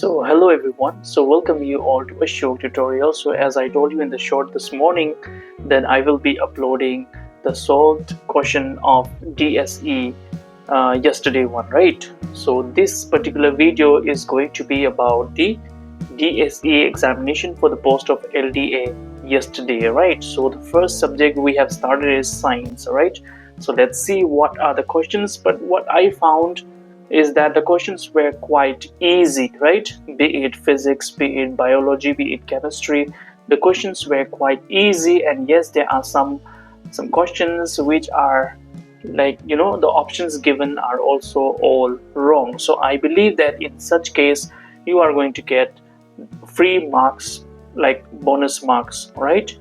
Hello everyone. Welcome you all to a short tutorial. As I told you in the short this morning, then I will be uploading the solved question of DSE yesterday one, right? So this particular video is going to be about the DSE examination for the post of LDA yesterday, right? So the first subject we have started is science, right? So let's see what are the questions. But what I found is that the questions were quite easy, right? Be it physics, be it biology, be it chemistry, the questions were quite easy. And yes, there are some questions which are the options given are also all wrong. So I believe that in such case you are going to get free marks, like bonus marks, right?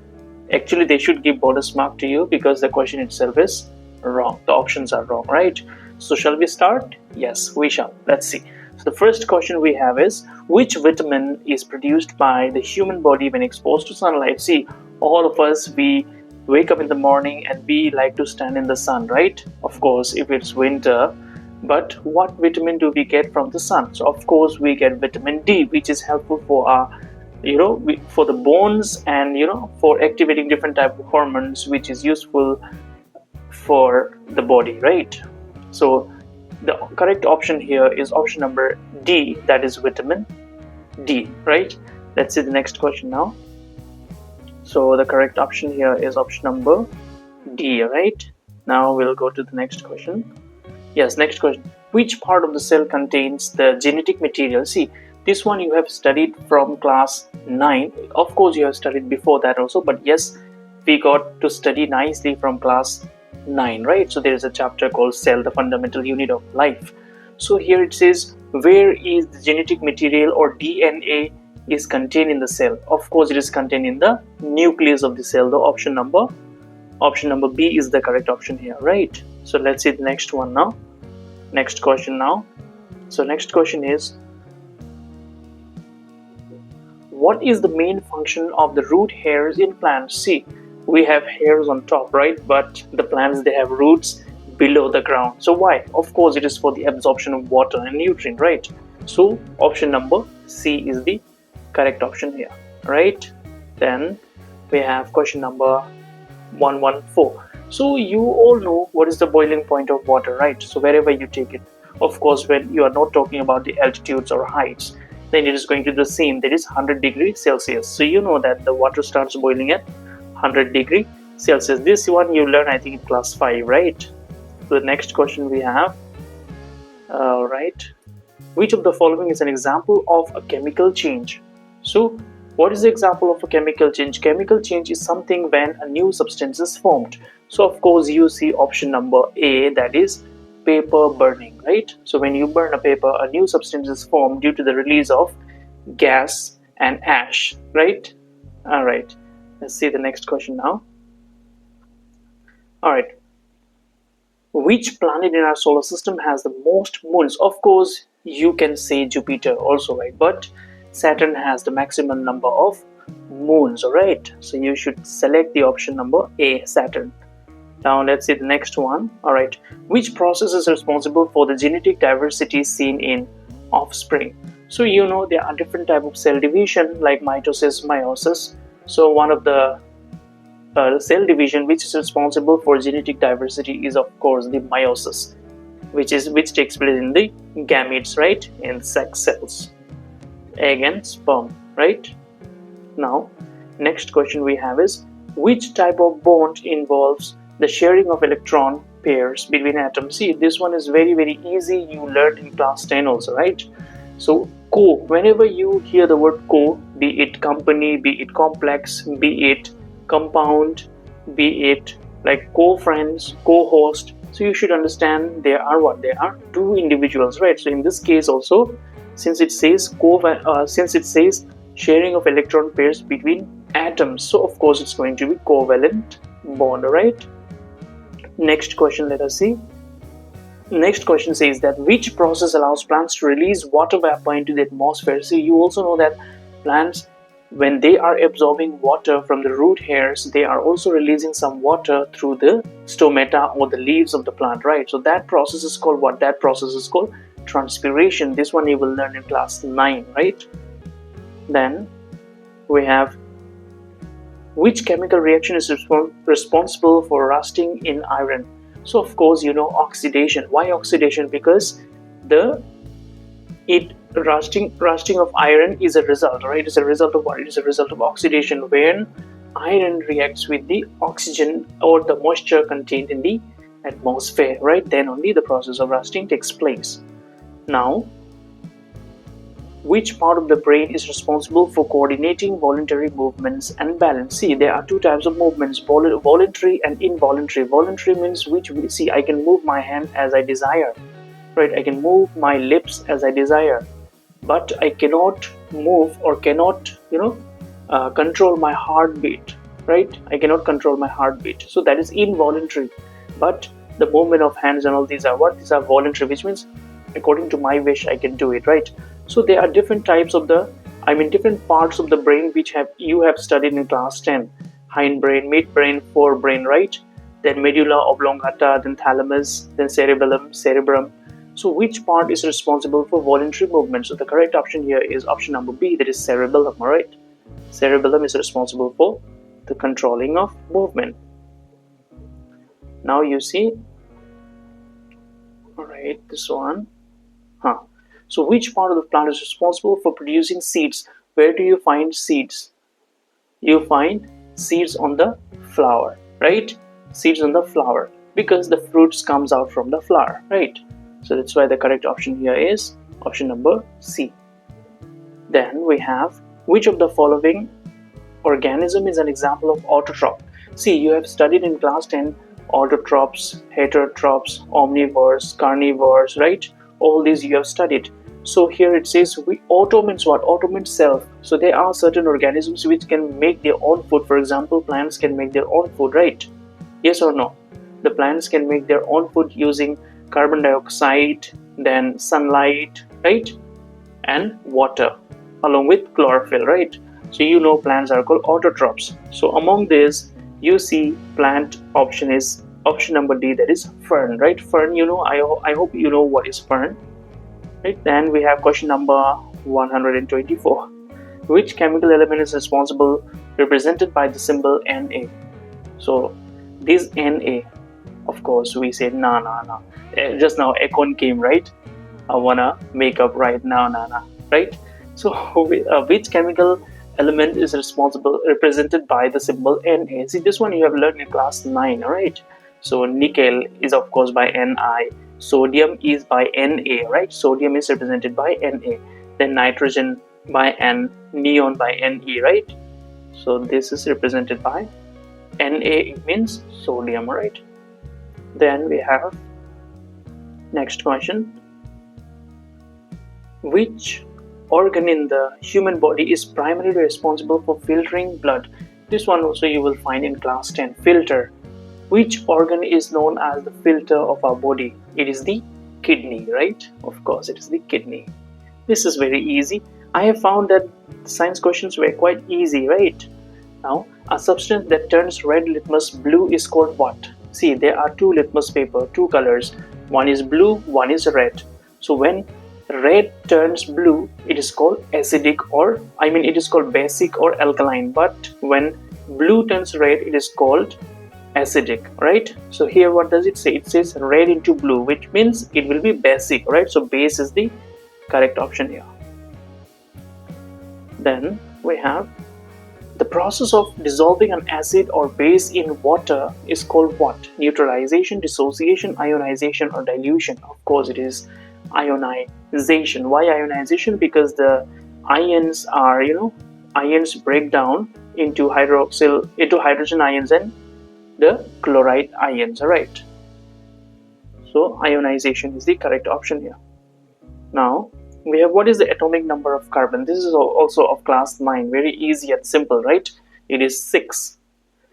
Actually they should give bonus mark to you because the question itself is wrong, the options are wrong, right? So shall we start? Yes, we shall. Let's see. So the first question we have is, which vitamin is produced by the human body when exposed to sunlight? See, all of us, we wake up in the morning and we like to stand in the sun, right? Of course, if it's winter. But what vitamin do we get from the sun? So of course we get vitamin D, which is helpful for our for the bones, and for activating different type of hormones, which is useful for the body, right? So the correct option here is option number D, that is vitamin D, right? Let's see the next question now. So the correct option here is option number D, right? Now we'll go to the next question. Yes, next question. Which part of the cell contains the genetic material? See, this one you have studied from class 9. Of course you have studied before that also, but yes, we got to study nicely from class 9, right? So there is a chapter called Cell, the fundamental unit of life. So here it says, where is the genetic material or DNA is contained in the cell? Of course it is contained in the nucleus of the cell. The option number B is the correct option here, right? So let's see the next one now. Next question now. So next question is, what is the main function of the root hairs in plants? See, we have hairs on top, right? But the plants, they have roots below the ground. So why? Of course it is for the absorption of water and nutrient, right? So option number C is the correct option here, right? Then we have question number 114. So you all know what is the boiling point of water, right? So wherever you take it, of course when you are not talking about the altitudes or heights, then it is going to be the same, that is 100 degrees Celsius. So you know that the water starts boiling at 100 degrees Celsius. This one you learn I think in class 5, right? So the next question we have, right, which of the following is an example of a chemical change? So what is the example of a chemical change? Chemical change is something when a new substance is formed. So of course you see option number A, that is paper burning, right? So when you burn a paper, a new substance is formed due to the release of gas and ash, right? All right, let's see the next question now. All right, which planet in our solar system has the most moons? Of course you can say Jupiter also, right? But Saturn has the maximum number of moons, all right? So you should select the option number A, Saturn. Now let's see the next one. All right, which process is responsible for the genetic diversity seen in offspring? So you know there are different type of cell division like mitosis, meiosis. So one of the cell division which is responsible for genetic diversity is of course the meiosis, which takes place in the gametes, right? In sex cells, egg and sperm, right? Now next question we have is, which type of bond involves the sharing of electron pairs between atoms? See, this one is very easy, you learned in class 10 also, right? So co, whenever you hear the word co, be it company, be it complex, be it compound, be it like co-friends, co-host, so you should understand there are what? There are two individuals, right? So in this case also, since it says sharing of electron pairs between atoms, so of course it's going to be covalent bond, right? Next question, let us see. Next question says that which process allows plants to release water vapor into the atmosphere? So you also know that plants, when they are absorbing water from the root hairs, they are also releasing some water through the stomata or the leaves of the plant, right? So that process is called what? That process is called transpiration. This one you will learn in class 9, right? Then we have, which chemical reaction is responsible for rusting in iron? So of course you know oxidation. Why oxidation? Because the rusting of iron is a result, right? It's a result of what? It is a result of oxidation, when iron reacts with the oxygen or the moisture contained in the atmosphere, right? Then only the process of rusting takes place. Now, which part of the brain is responsible for coordinating voluntary movements and balance? See, there are two types of movements, voluntary and involuntary. Voluntary means which, see, I can move my hand as I desire, right? I can move my lips as I desire, but I cannot move or cannot, control my heartbeat, right? I cannot control my heartbeat. So that is involuntary. But the movement of hands and all these are what? These are voluntary, which means according to my wish I can do it, right? So there are different types of different parts of the brain which you have studied in class 10. Hindbrain, midbrain, forebrain, right? Then medulla oblongata, then thalamus, then cerebrum. So which part is responsible for voluntary movement? So the correct option here is option number B, that is cerebellum, right? Cerebellum is responsible for the controlling of movement. Now you see, all right, this one. So which part of the plant is responsible for producing seeds? Where do you find seeds? You find seeds on the flower, right? Seeds on the flower, because the fruits comes out from the flower, right? So that's why the correct option here is option number C. Then we have, which of the following organism is an example of autotroph? See, you have studied in class 10 autotrophs, heterotrophs, omnivores, carnivores, right? All these you have studied. So here it says, auto means what? Auto means self. So there are certain organisms which can make their own food. For example, plants can make their own food, right? Yes or no? The plants can make their own food using carbon dioxide, then sunlight, right? And water, along with chlorophyll, right? So you know plants are called autotrophs. So among these, you see plant option is option number D, that is fern, right? Fern, you know, I hope you know what is fern, right? Then we have question number 124. Which chemical element is responsible, represented by the symbol Na? So this Na, of course, we say na. Just now Econ came, right? I wanna make up right now, na, right? So which chemical element is responsible, represented by the symbol Na? See, this one you have learned in class 9, right? So nickel is of course by Ni, sodium is by Na, right? Sodium is represented by Na. Then nitrogen by N, neon by Ne, right? So this is represented by Na, it means sodium, right? Then we have next question. Which organ in the human body is primarily responsible for filtering blood? This one also you will find in class 10, filter. Which organ is known as the filter of our body? It is the kidney, right? Of course, it is the kidney. This is very easy. I have found that science questions were quite easy, right? Now, a substance that turns red litmus blue is called what? See, there are two litmus paper, two colors. One is blue, one is red. So when red turns blue, it is called acidic, or it is called basic or alkaline. But when blue turns red, it is called acidic, right? So here what does it say? It says red into blue, which means it will be basic, right? So base is the correct option here. Then we have, the process of dissolving an acid or base in water is called what? Neutralization, dissociation, ionization, or dilution? Of course it is ionization. Why ionization? Because the ions are, ions break down into hydrogen ions and the chloride ions, right? So ionization is the correct option here. Now we have, what is the atomic number of carbon? This is also of class 9, very easy and simple, right? It is 6.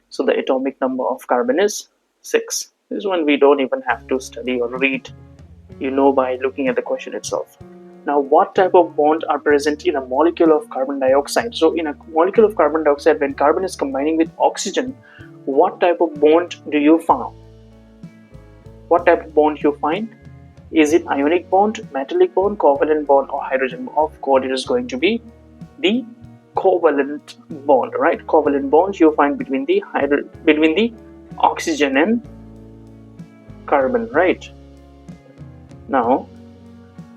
So the atomic number of carbon is 6. This one we don't even have to study or read, you know by looking at the question itself. Now, what type of bonds are present in a molecule of carbon dioxide? So in a molecule of carbon dioxide, when carbon is combining with oxygen, what type of bond do you find? What type of bond you find? Is it ionic bond, metallic bond, covalent bond, or hydrogen bond? Of course, it is going to be the covalent bond, right? Covalent bonds you find between the oxygen and carbon, right? Now,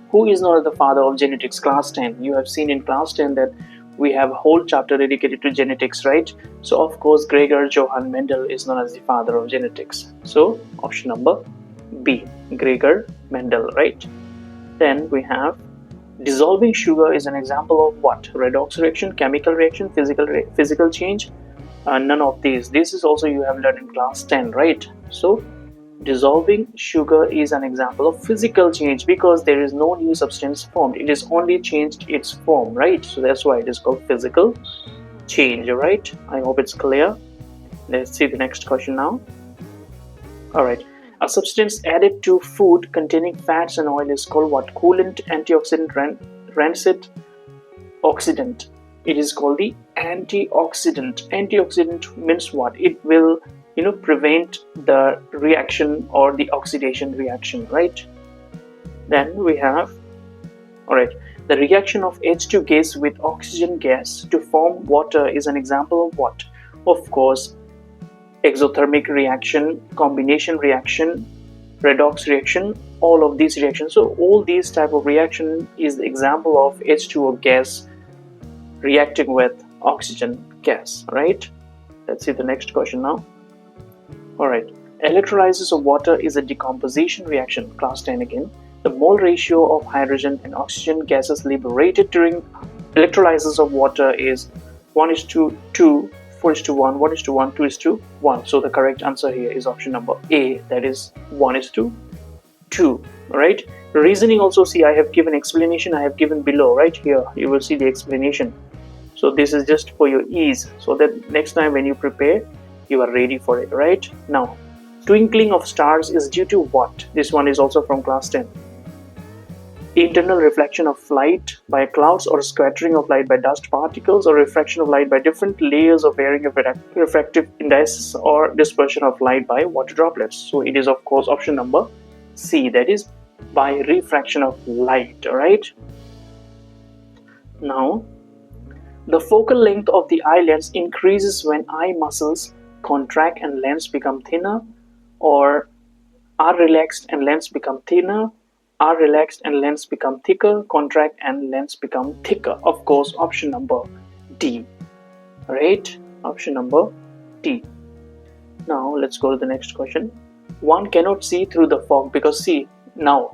who is known as the father of genetics? Class 10. You have seen in class 10 that we have a whole chapter dedicated to genetics, right? So of course Gregor Johann Mendel is known as the father of genetics. So option number B, Gregor Mendel, right? Then we have dissolving sugar is an example of what? Redox reaction, chemical reaction, physical change. None of these. This is also you have learned in class 10, right? So dissolving sugar is an example of physical change because there is no new substance formed. It is only changed its form, right? So that's why it is called physical change, right? I hope it's clear. Let's see the next question now. All right. A substance added to food containing fats and oil is called what? Coolant, antioxidant, rancid, oxidant. It is called the antioxidant. Antioxidant means what? It will prevent the reaction or the oxidation reaction, right? Then we have, all right, the reaction of H2 gas with oxygen gas to form water is an example of what? Of course, exothermic reaction, combination reaction, redox reaction, all of these reactions. So all these type of reaction is the example of H2O gas reacting with oxygen gas, right? Let's see the next question now. All right, electrolysis of water is a decomposition reaction, class 10 again. The mole ratio of hydrogen and oxygen gases liberated during electrolysis of water is 1:2, 4:1, 1:1, 2:1. So the correct answer here is option number A, that is 1:2. Right? Reasoning also, see, I have given explanation, I have given below, right here. You will see the explanation. So this is just for your ease, so that next time when you prepare, you are ready for it, right? Now, twinkling of stars is due to what? This one is also from class 10. Internal reflection of light by clouds, or scattering of light by dust particles, or refraction of light by different layers of varying refractive indices, or dispersion of light by water droplets. So it is of course option number C, that is by refraction of light, right? Now, the focal length of the eye lens increases when eye muscles contract and lens become thinner, or are relaxed and lens become thinner, are relaxed and lens become thicker, contract and lens become thicker. Of course, option number D, right? Option number D. Now let's go to the next question. One cannot see through the fog because, see, now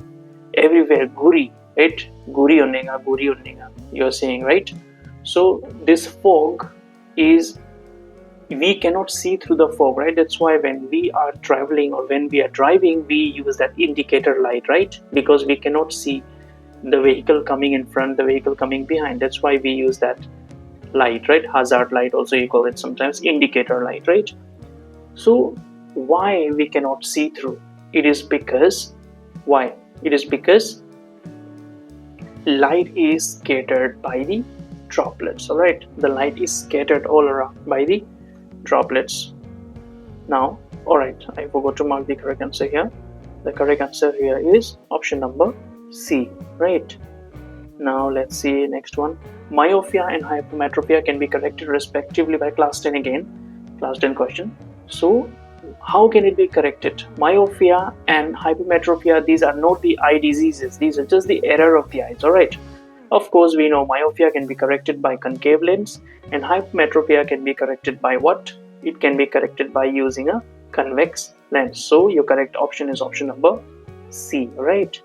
everywhere guri, right? Guri onnega, you're saying, right? So this fog is, we cannot see through the fog, right? That's why when we are traveling or when we are driving, we use that indicator light, right? Because we cannot see the vehicle coming in front, the vehicle coming behind. That's why we use that light, right? Hazard light also you call it sometimes, indicator light, right? So why we cannot see through? It is because, why? It is because light is scattered by the droplets, all right? The light is scattered all around by the droplets. Now, all right, I forgot to mark the correct answer here. The correct answer here is option number C, right? Now let's see next one. Myopia and hypermetropia can be corrected respectively by class 10 again. Class 10 question. So how can it be corrected? Myopia and hypermetropia, these are not the eye diseases. These are just the error of the eyes, all right? Of course, we know myopia can be corrected by concave lens, and hypermetropia can be corrected by what? It can be corrected by using a convex lens. So your correct option is option number C, right?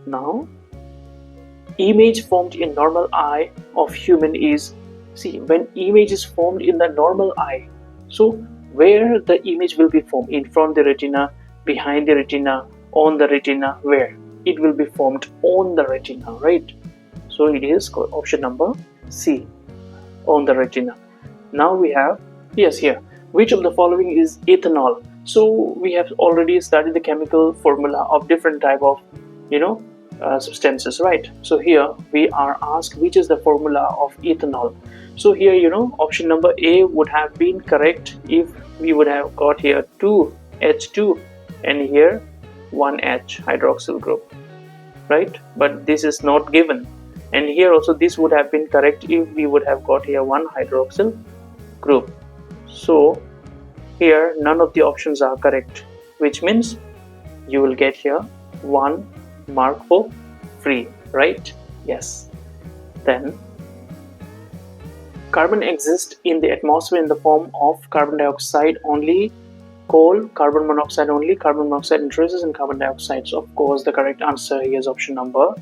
Now, image formed in normal eye of human is, see, when image is formed in the normal eye, so where the image will be formed? In front of the retina, behind the retina, on the retina, where? It will be formed on the retina, right? So it is option number C, on the retina. Now we have, yes, here, which of the following is ethanol? So we have already studied the chemical formula of different type of substances, right? So here we are asked which is the formula of ethanol. So here option number A would have been correct if we would have got here 2H2 and here 1H hydroxyl group, right? But this is not given, and here also this would have been correct if we would have got here 1 hydroxyl group. So here none of the options are correct, which means you will get here 1 mark for free, right? Yes. Then carbon exists in the atmosphere in the form of carbon dioxide only, coal, carbon monoxide only, carbon monoxide introduces, and carbon dioxide. So of course the correct answer here is option number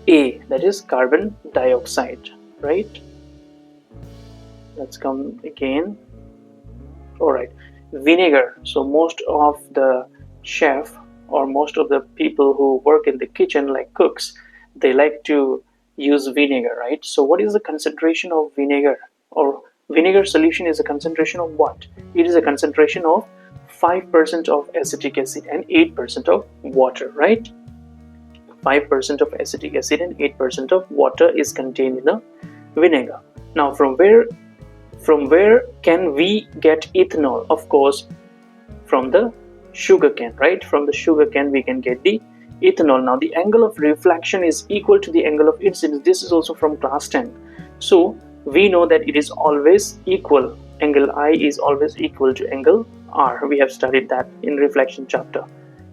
A, that is carbon dioxide, right? Let's come again. Alright, vinegar. So most of the chef or most of the people who work in the kitchen, like cooks, they like to use vinegar, right? So what is the concentration of vinegar? Or vinegar solution is a concentration of what? It is a concentration of 5% of acetic acid and 8% of water, right? 5% of acetic acid and 8% of water is contained in the vinegar. Now from where can we get ethanol? Of course from the sugar cane, right? From the sugar cane we can get the ethanol. Now the angle of reflection is equal to the angle of incidence. This is also from class 10. So we know that it is always equal. Angle I is always equal to angle R. We have studied that in reflection chapter.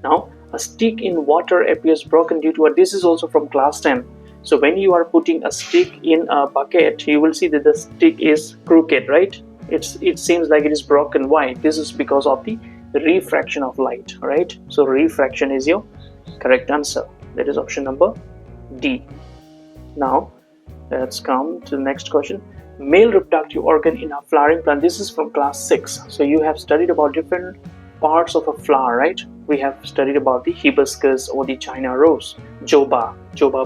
Now a stick in water appears broken due to this is also from class 10. So when you are putting a stick in a bucket, you will see that the stick is crooked, right? It seems like it is broken. Why? This is because of the refraction of light, right? So refraction is your correct answer. That is option number D. Now let's come to the next question. Male reproductive organ in a flowering plant. This is from class 6. So you have studied about different parts of a flower, right? We have studied about the hibiscus or the China rose, joba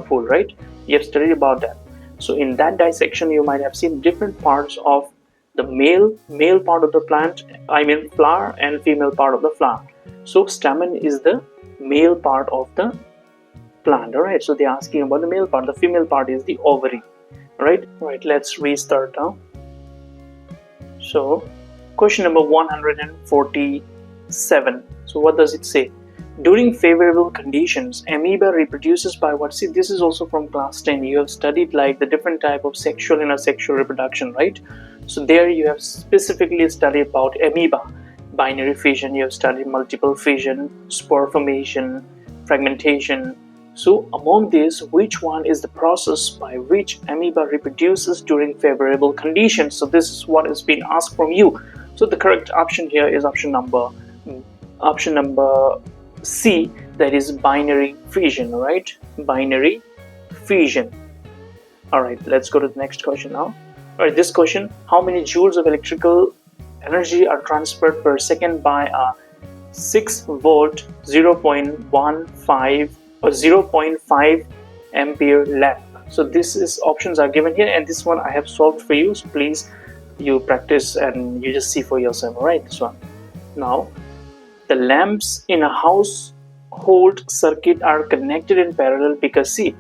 phool, right? You have studied about that. So in that dissection you might have seen different parts of the male part of the plant, I mean flower, and female part of the flower. So stamen is the male part of the plant, all right? So they're asking about the male part. The female part is the ovary, right? Let's restart now. So question number 147. So what does it say? During favorable conditions, amoeba reproduces by what? See, this is also from class 10. You have studied like the different type of sexual and asexual reproduction, right? So there you have specifically studied about amoeba, binary fission, you have studied multiple fission, spore formation, fragmentation. So among these, which one is the process by which amoeba reproduces during favorable conditions? So this is what is being asked from you. So the correct option here is option number C, that is binary fission, right? Binary fission. All right, let's go to the next question now. All right, this question: how many joules of electrical energy are transferred per second by a 6 volt 0.15 or 0.5 ampere lamp? So this is options are given here, and this one I have solved for you. So please you practice and you just see for yourself. All right, this one. Now the lamps in a household circuit are connected in parallel because see,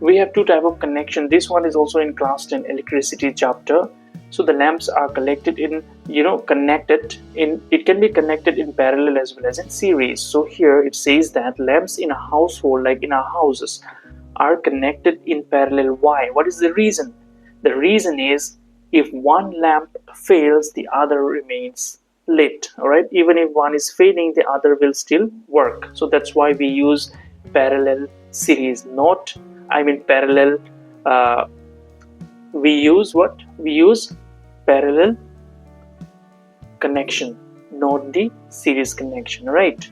we have two type of connection. This one is also in class 10 electricity chapter. So the lamps are connected in, it can be connected in parallel as well as in series. So here it says that lamps in a household, like in our houses, are connected in parallel. Why? What is the reason? The reason is if one lamp fails, the other remains lit. All right, even if one is fading, the other will still work. So that's why we use parallel series, not parallel. We use what? We use parallel connection, not the series connection, right?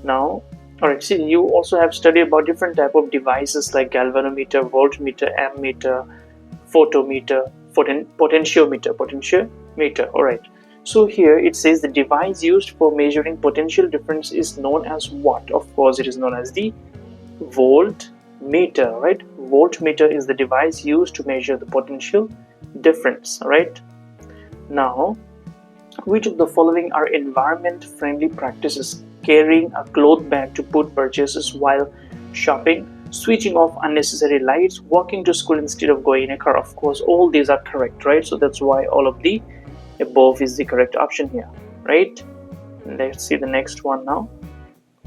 Now, all right, see, you also have studied about different type of devices like galvanometer, voltmeter, ammeter, photometer, potentiometer. All right. So here it says the device used for measuring potential difference is known as what? Of course, it is known as the voltmeter, right? Voltmeter is the device used to measure the potential difference, right? Now, which of the following are environment-friendly practices? Carrying a cloth bag to put purchases while shopping, switching off unnecessary lights, walking to school instead of going in a car. Of course, all these are correct, right? So that's why all of the above is the correct option here, right? Let's see the next one now.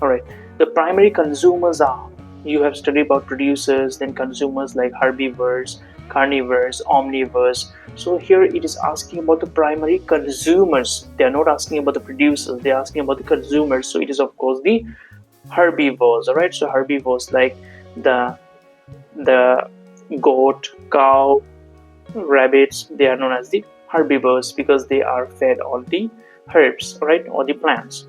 All right. The primary consumers are, you have studied about producers, then consumers like herbivores, carnivores, omnivores. So here it is asking about the primary consumers. They are not asking about the producers. They are asking about the consumers. So it is of course the herbivores. All right. So herbivores like the the goat, cow, rabbits, they are known as the herbivores because they are fed on the herbs, right, or the plants.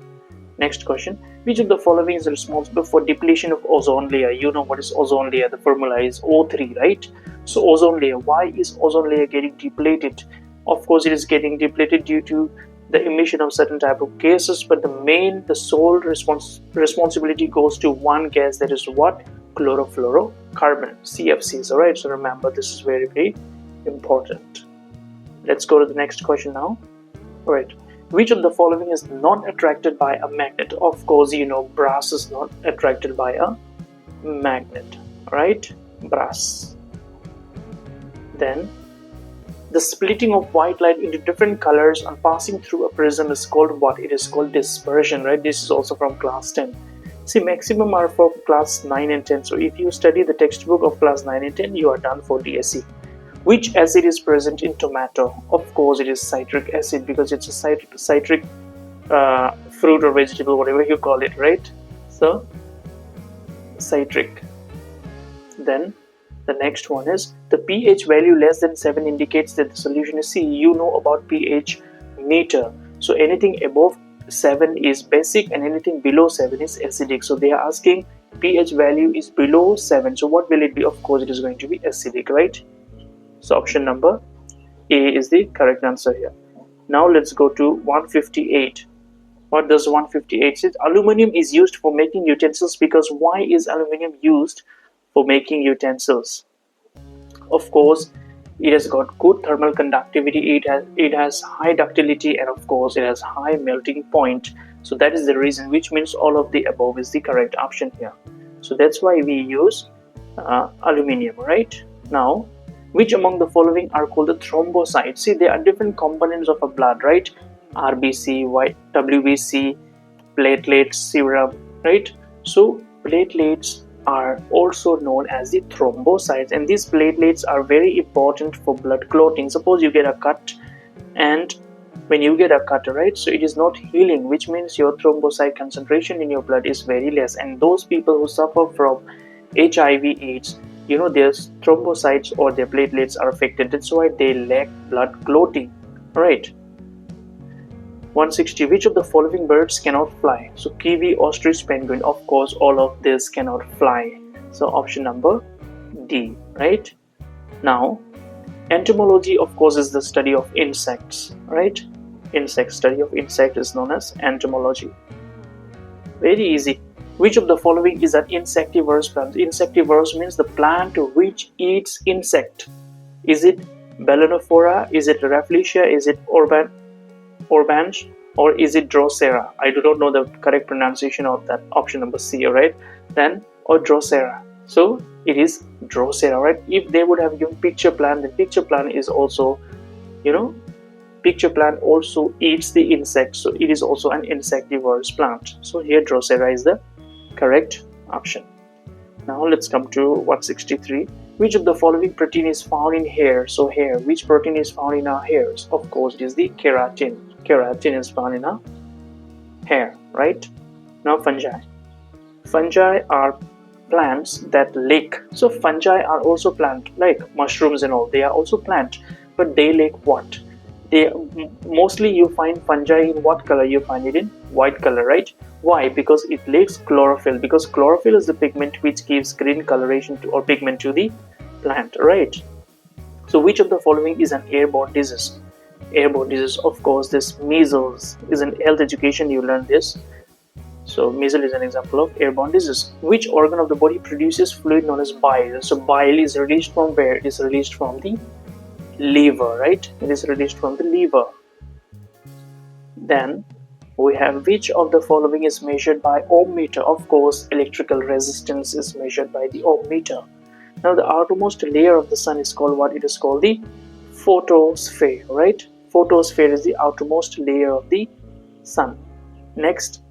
Next question. Which of the following is responsible for depletion of ozone layer? You know what is ozone layer. The formula is O3, right? So ozone layer. Why is ozone layer getting depleted? Of course, it is getting depleted due to the emission of certain type of gases, but the sole responsibility goes to one gas, that is what? Chlorofluorocarbon, CFCs. All right. So remember, this is very, very important. Let's go to the next question now. All right. Which of the following is not attracted by a magnet? Of course, you know brass is not attracted by a magnet, right? Brass. Then, the splitting of white light into different colors and passing through a prism is called what? It is called dispersion, right? This is also from class 10. See, maximum are for class 9 and 10. So if you study the textbook of class 9 and 10, you are done for DSC. Which acid is present in tomato? Of course, it is citric acid because it's a citric fruit or vegetable, whatever you call it, right? So, citric. Then, the next one is the pH value less than 7 indicates that the solution is C. You know about pH meter. So, anything above 7 is basic and anything below 7 is acidic. So, they are asking pH value is below 7. So, what will it be? Of course, it is going to be acidic, right? So option number A is the correct answer here. Now let's go to 158. What does 158 say? Aluminium is used for making utensils because why is aluminium used for making utensils? Of course, it has got good thermal conductivity, it has high ductility, and of course it has high melting point. So that is the reason, which means all of the above is the correct option here. So that's why we use aluminium, right? Now, which among the following are called the thrombocytes? See, there are different components of a blood, right? RBC, WBC, platelets, serum, right? So platelets are also known as the thrombocytes, and these platelets are very important for blood clotting. Suppose you get a cut, and when you get a cut, right, so it is not healing, which means your thrombocyte concentration in your blood is very less, and those people who suffer from HIV/AIDS, you know, their thrombocytes or their platelets are affected. That's why they lack blood clotting. Right. 160. Which of the following birds cannot fly? So kiwi, ostrich, penguin. Of course, all of this cannot fly. So option number D. Right. Now, entomology, of course, is the study of insects. Right. Study of insect is known as entomology. Very easy. Which of the following is an insectivorous plant? Insectivorous means the plant which eats insect. Is it Balanophora? Is it Rafflesia? Is it Orbange? Or is it Drosera? I do not know the correct pronunciation of that. Option number C, right? Then, or Drosera. So, it is Drosera, right? If they would have given picture plant, the picture plant is also, you know, picture plant also eats the insects. So, it is also an insectivorous plant. So, here Drosera is the correct option. Now let's come to 163. Which of the following protein is found in hair? So hair, which protein is found in our hairs? Of course, it is the keratin. Keratin is found in our hair, right? Now fungi. Fungi are plants that lick. So fungi are also plant, like mushrooms and all. They are also plant, but they lick what? Mostly you find fungi in what color? You find it in white color, right? Why? Because it lacks chlorophyll, because chlorophyll is the pigment which gives green coloration to, or pigment to the plant, right? So which of the following is an airborne disease? Airborne disease, of course, this measles is in health education, you learn this. So measles is an example of airborne disease. Which organ of the body produces fluid known as bile? So bile is released from where? It is released from the liver, right? It is released from the liver. Then we have which of the following is measured by ohm meter? Of course, electrical resistance is measured by the ohm meter. Now the outermost layer of the sun is called what? It is called the photosphere, right? Photosphere is the outermost layer of the sun. Next,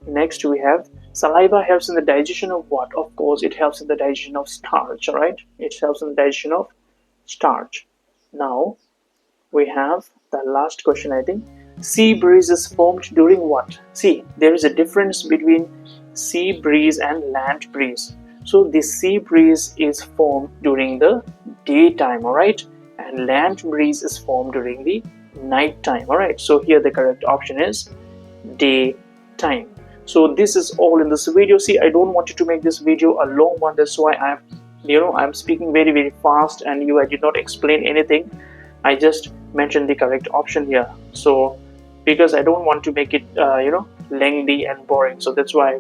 Next we have saliva helps in the digestion of what? Of course, it helps in the digestion of starch, alright? It helps in the digestion of starch. Now we have the last question, I think. Sea breeze is formed during what? See, there is a difference between sea breeze and land breeze. So the sea breeze is formed during the daytime, alright? And land breeze is formed during the night time, alright? So here the correct option is daytime. So this is all in this video. See, I don't want you to make this video a long one. That's why I'm speaking very fast, and I did not explain anything. I just mentioned the correct option here. So because I don't want to make it lengthy and boring, so that's why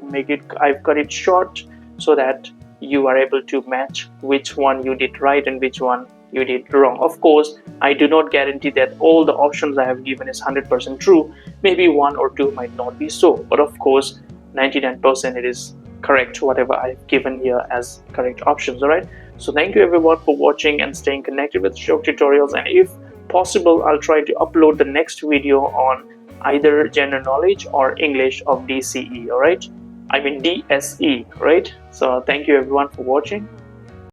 I've cut it short, so that you are able to match which one you did right and which one you did wrong. Of course, I do not guarantee that all the options I have given is 100% true. Maybe one or two might not be so, but of course 99% it is correct, whatever I've given here as correct options. All right, so thank you everyone for watching and staying connected with Ashok Tutorials, and if possible I'll try to upload the next video on either general knowledge or English of DCE. All right, I mean DSE, right? So thank you everyone for watching.